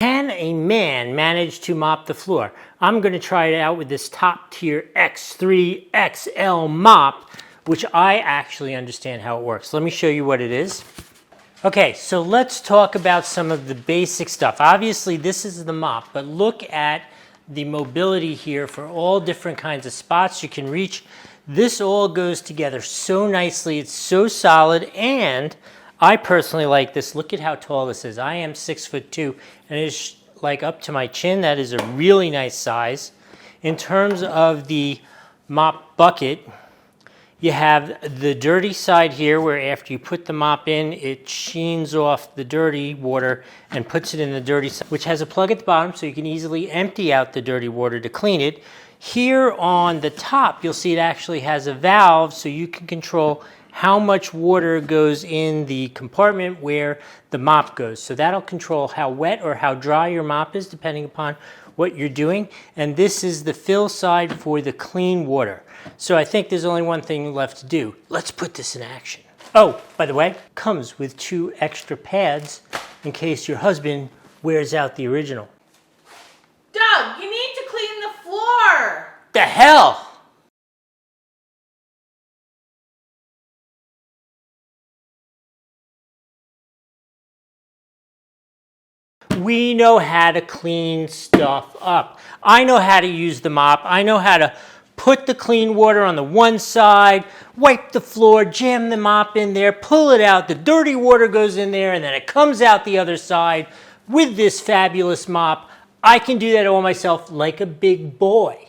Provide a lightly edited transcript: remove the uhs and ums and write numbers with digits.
Can a man manage to mop the floor? I'm going to try it out with this top tier X3 XL mop, which I actually understand how it works. Let me show you what it is. Okay, so let's talk about some of the basic stuff. Obviously this is the mop, but look at the mobility here for all different kinds of spots you can reach. This all goes together so nicely. It's so solid, and I personally like this. Look at how tall this is. I am 6'2", and it's like up to my chin. That is a really nice size. In terms of the mop bucket, you have the dirty side here where after you put the mop in, it sheens off the dirty water and puts it in the dirty side, which has a plug at the bottom so you can easily empty out the dirty water to clean it. Here on the top, you'll see it actually has a valve so you can control how much water goes in the compartment where the mop goes. So that'll control how wet or how dry your mop is depending upon what you're doing. And this is the fill side for the clean water. So I think there's only one thing left to do. Let's put this in action. Oh, by the way, comes with 2 extra pads in case your husband wears out the original. Doug, you need to clean the floor. The hell? We know how to clean stuff up. I know how to use the mop. I know how to put the clean water on the one side, wipe the floor, jam the mop in there, pull it out, the dirty water goes in there, and then it comes out the other side with this fabulous mop. I can do that all myself like a big boy.